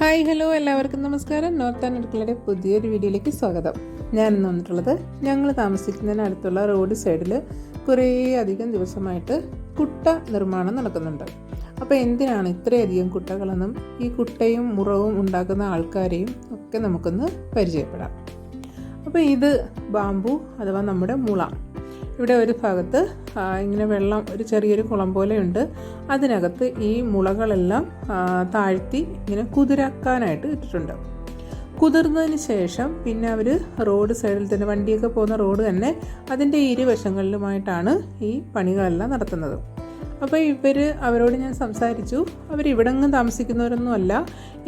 Hi hello എല്ലാവർക്കും നമസ്കാരം. North അടുക്കളയുടെ പുതിയൊരു വീഡിയോയിലേക്ക് സ്വാഗതം. ഞാനിന്ന് വന്നിട്ടുള്ളത് ഞങ്ങൾ താമസിക്കുന്നതിനടുത്തുള്ള റോഡ് സൈഡിൽ കുറേ അധികം ദിവസമായിട്ട് കുട്ട നിർമ്മാണം നടക്കുന്നുണ്ട്. അപ്പോൾ എന്തിനാണ് ഇത്രയധികം കുട്ടകളെന്നും ഈ കുട്ടയും മുറവും ഉണ്ടാക്കുന്ന ആൾക്കാരെയും ഒക്കെ നമുക്കൊന്ന് പരിചയപ്പെടാം. അപ്പോൾ ഇത് ബാംബു അഥവാ നമ്മുടെ മുള. ഇവിടെ ഒരു ഭാഗത്ത് ഇങ്ങനെ വെള്ളം ഒരു ചെറിയൊരു കുളം പോലെയുണ്ട്. അതിനകത്ത് ഈ മുളകളെല്ലാം താഴ്ത്തി ഇങ്ങനെ കുതിരാക്കാനായിട്ട് ഇട്ടിട്ടുണ്ട്. കുതിർന്നതിന് ശേഷം പിന്നെ അവർ റോഡ് സൈഡിൽ തന്നെ വണ്ടിയൊക്കെ പോകുന്ന റോഡ് തന്നെ അതിൻ്റെ ഇരുവശങ്ങളിലുമായിട്ടാണ് ഈ പണികളെല്ലാം നടത്തുന്നത്. അപ്പോൾ അവരോട് ഞാൻ സംസാരിച്ചു. അവരിവിടെങ്ങും താമസിക്കുന്നവരൊന്നുമല്ല.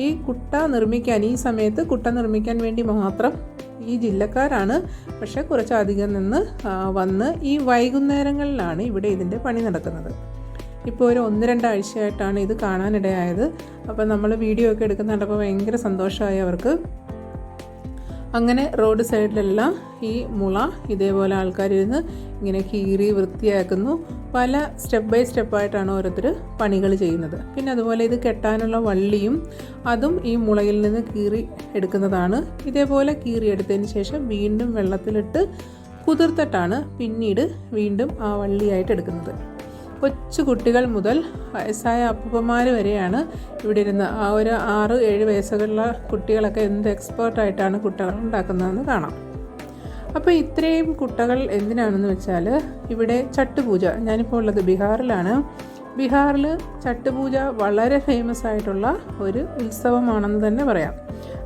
ഈ കുട്ട നിർമ്മിക്കാൻ ഈ സമയത്ത് കുട്ട നിർമ്മിക്കാൻ വേണ്ടി മാത്രം ഈ ജില്ലക്കാരാണ്. പക്ഷെ കുറച്ചധികം നിന്ന് വന്ന് ഈ വൈകുന്നേരങ്ങളിലാണ് ഇവിടെ ഇതിൻ്റെ പണി നടക്കുന്നത്. ഇപ്പോൾ ഒരു 1-2 ആഴ്ചയായിട്ടാണ് ഇത് കാണാനിടയായത്. അപ്പോൾ നമ്മൾ വീഡിയോ ഒക്കെ എടുക്കുന്നുണ്ടപ്പോൾ ഭയങ്കര സന്തോഷമായി അവർക്ക്. അങ്ങനെ റോഡ് സൈഡിലെല്ലാം ഈ മുള ഇതേപോലെ ആൾക്കാരിരുന്ന് ഇങ്ങനെ കീറി വൃത്തിയാക്കുന്നു. പല സ്റ്റെപ്പ് ബൈ സ്റ്റെപ്പായിട്ടാണ് ഓരോരുത്തർ പണികൾ ചെയ്യുന്നത്. പിന്നെ അതുപോലെ ഇത് കെട്ടാനുള്ള വള്ളിയും അതും ഈ മുളയിൽ നിന്ന് കീറി എടുക്കുന്നതാണ്. ഇതേപോലെ കീറിയെടുത്തതിന് ശേഷം വീണ്ടും വെള്ളത്തിലിട്ട് കുതിർത്തിട്ടാണ് പിന്നീട് വീണ്ടും ആ വള്ളിയായിട്ട് എടുക്കുന്നത്. കൊച്ചു കുട്ടികൾ മുതൽ വയസ്സായ അപ്പൂപ്പന്മാർ വരെയാണ് ഇവിടെ ഇരുന്ന് ആ ഒരു 6-7 വയസ്സുകളുള്ള കുട്ടികളൊക്കെ എന്ത് എക്സ്പേർട്ടായിട്ടാണ് കുട്ടകൾ ഉണ്ടാക്കുന്നതെന്ന് കാണാം. അപ്പോൾ ഇത്രയും കുട്ടകൾ എന്തിനാണെന്ന് വെച്ചാൽ ഇവിടെ ചട്ടുപൂജ, ഞാനിപ്പോൾ ഉള്ളത് ബീഹാറിലാണ്. ബീഹാറിൽ ചട്ടുപൂജ വളരെ ഫേമസ് ആയിട്ടുള്ള ഒരു ഉത്സവമാണെന്ന് തന്നെ പറയാം.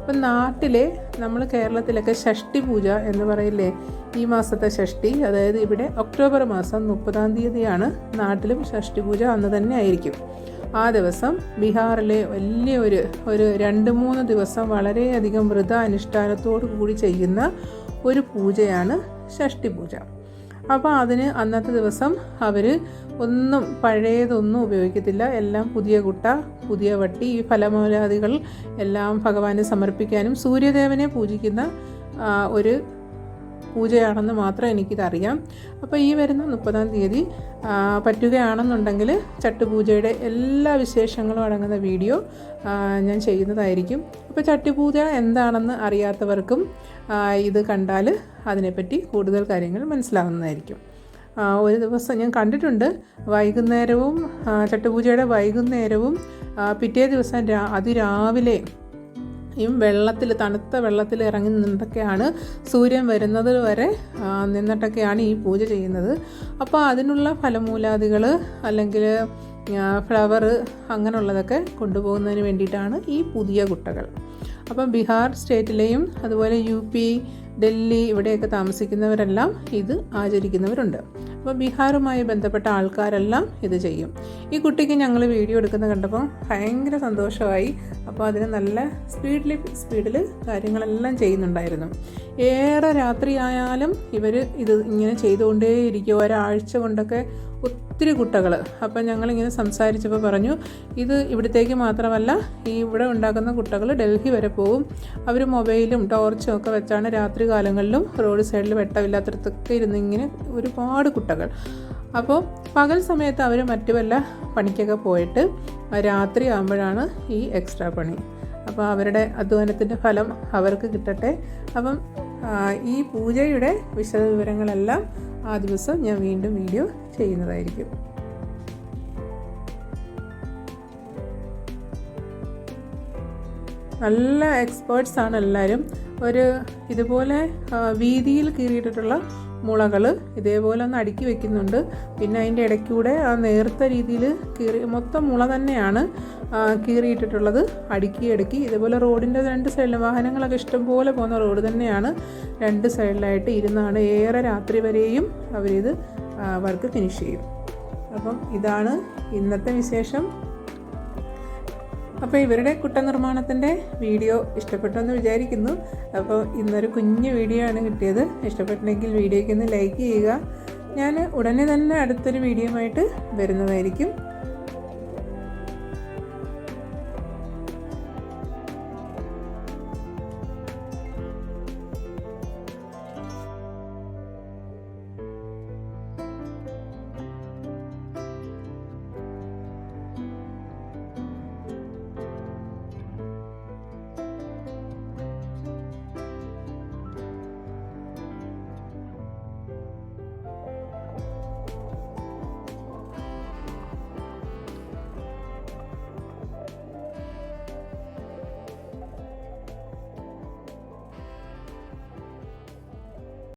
അപ്പം നാട്ടിലെ നമ്മൾ കേരളത്തിലൊക്കെ ഷഷ്ടി പൂജ എന്ന് പറയില്ലേ, ഈ മാസത്തെ ഷഷ്ടി, അതായത് ഇവിടെ ഒക്ടോബർ മാസം 30-ാം തീയതിയാണ് നാട്ടിലും ഷഷ്ടി പൂജ അന്ന് തന്നെ ആയിരിക്കും. ആ ദിവസം ബീഹാറിലെ വലിയ ഒരു 2-3 ദിവസം വളരെയധികം വ്രത അനുഷ്ഠാനത്തോടു കൂടി ചെയ്യുന്ന ഒരു പൂജയാണ് ഷഷ്ടി പൂജ. അപ്പോൾ അതിന് അന്നത്തെ ദിവസം അവർ ഒന്നും പഴയതൊന്നും ഉപയോഗിക്കത്തില്ല. എല്ലാം പുതിയ കുട്ട, പുതിയ വട്ടി, ഈ ഫലമൂലാദികൾ എല്ലാം ഭഗവാന് സമർപ്പിക്കാനും സൂര്യദേവനെ പൂജിക്കുന്ന ഒരു പൂജയാണെന്ന് മാത്രം എനിക്കിതറിയാം. അപ്പോൾ ഈ വരുന്ന 30-ാം തീയതി പറ്റുകയാണെന്നുണ്ടെങ്കിൽ ചട്ടുപൂജയുടെ എല്ലാ വിശേഷങ്ങളും അടങ്ങുന്ന വീഡിയോ ഞാൻ ചെയ്യുന്നതായിരിക്കും. അപ്പോൾ ചട്ടുപൂജ എന്താണെന്ന് അറിയാത്തവർക്കും ഇത് കണ്ടാൽ അതിനെപ്പറ്റി കൂടുതൽ കാര്യങ്ങൾ മനസ്സിലാവുന്നതായിരിക്കും. ഒരു ദിവസം ഞാൻ കണ്ടിട്ടുണ്ട്, വൈകുന്നേരവും ചട്ടുപൂജയുടെ വൈകുന്നേരവും പിറ്റേ ദിവസം അതിരാവിലെ വെള്ളത്തിൽ, തണുത്ത വെള്ളത്തിൽ ഇറങ്ങി നിന്നിട്ടൊക്കെയാണ് സൂര്യൻ വരുന്നത് വരെ നിന്നിട്ടൊക്കെയാണ് ഈ പൂജ ചെയ്യുന്നത്. അപ്പോൾ അതിനുള്ള ഫലമൂലാദികൾ അല്ലെങ്കിൽ ഫ്ലവർ അങ്ങനെയുള്ളതൊക്കെ കൊണ്ടുപോകുന്നതിന് വേണ്ടിയിട്ടാണ് ഈ പുതിയ കുട്ടകൾ. അപ്പം ബീഹാർ സ്റ്റേറ്റിലെയും അതുപോലെ UP, ഡൽഹി ഇവിടെയൊക്കെ താമസിക്കുന്നവരെല്ലാം ഇത് ആചരിക്കുന്നവരുണ്ട്. അപ്പോൾ ബീഹാറുമായി ബന്ധപ്പെട്ട ആൾക്കാരെല്ലാം ഇത് ചെയ്യും. ഈ കുട്ടിക്ക് ഞങ്ങൾ വീഡിയോ എടുക്കുന്ന കണ്ടപ്പോൾ ഭയങ്കര സന്തോഷമായി. അപ്പോൾ അതിന് നല്ല സ്പീഡിൽ കാര്യങ്ങളെല്ലാം ചെയ്യുന്നുണ്ടായിരുന്നു. ഏറെ രാത്രിയായാലും ഇവർ ഇത് ഇങ്ങനെ ചെയ്തുകൊണ്ടേയിരിക്കും. ഒരാഴ്ച കൊണ്ടൊക്കെ ഒത്തിരി കുട്ടകൾ. അപ്പം ഞങ്ങളിങ്ങനെ സംസാരിച്ചപ്പോൾ പറഞ്ഞു, ഇത് ഇവിടത്തേക്ക് മാത്രമല്ല, ഈ ഇവിടെ ഉണ്ടാക്കുന്ന കുട്ടകൾ ഡൽഹി വരെ പോകും. അവർ മൊബൈലും ടോർച്ചും ഒക്കെ വെച്ചാണ് രാത്രി കാലങ്ങളിലും റോഡ് സൈഡിൽ വെട്ടമില്ലാത്തടത്തൊക്കെ ഇരുന്ന് ഇങ്ങനെ ഒരുപാട് കുട്ടകൾ. അപ്പോൾ പകൽ സമയത്ത് അവർ മറ്റു വല്ല പണിക്കൊക്കെ പോയിട്ട് രാത്രി ആകുമ്പോഴാണ് ഈ എക്സ്ട്രാ പണി. അപ്പോൾ അവരുടെ അധ്വാനത്തിൻ്റെ ഫലം അവർക്ക് കിട്ടട്ടെ. അപ്പം ഈ പൂജയുടെ വിശദവിവരങ്ങളെല്ലാം ആ ദിവസം ഞാൻ വീണ്ടും വീഡിയോ ചെയ്യുന്നതായിരിക്കും. നല്ല എക്സ്പേർട്സാണ് എല്ലാവരും. ഇതുപോലെ വീതിയിൽ കീറിയിട്ടിട്ടുള്ള മുളകൾ ഇതേപോലെ ഒന്ന് അടുക്കി വെക്കുന്നുണ്ട്. പിന്നെ അതിൻ്റെ ഇടയ്ക്കൂടെ ആ നേർത്ത രീതിയിൽ മൊത്തം മുള തന്നെയാണ് കീറിയിട്ടിട്ടുള്ളത്. അടുക്കി ഇതേപോലെ റോഡിൻ്റെ 2 സൈഡിലും വാഹനങ്ങളൊക്കെ ഇഷ്ടംപോലെ പോകുന്ന റോഡ് തന്നെയാണ്. 2 സൈഡിലായിട്ട് ഇരുന്നാണ് ഏറെ രാത്രി വരെയും അവരിത് വർക്ക് ഫിനിഷ് ചെയ്യും. അപ്പം ഇതാണ് ഇന്നത്തെ വിശേഷം. അപ്പോൾ ഇവരുടെ കുട്ട നിർമ്മാണത്തിൻ്റെ വീഡിയോ ഇഷ്ടപ്പെട്ടെന്ന് വിചാരിക്കുന്നു. അപ്പോൾ ഇന്നൊരു കുഞ്ഞു വീഡിയോ ആണ് കിട്ടിയത്. ഇഷ്ടപ്പെട്ടെങ്കിൽ വീഡിയോയ്ക്ക് ഒന്ന് ലൈക്ക് ചെയ്യുക. ഞാൻ ഉടനെ തന്നെ അടുത്തൊരു വീഡിയോയുമായിട്ട് വരുന്നതായിരിക്കും.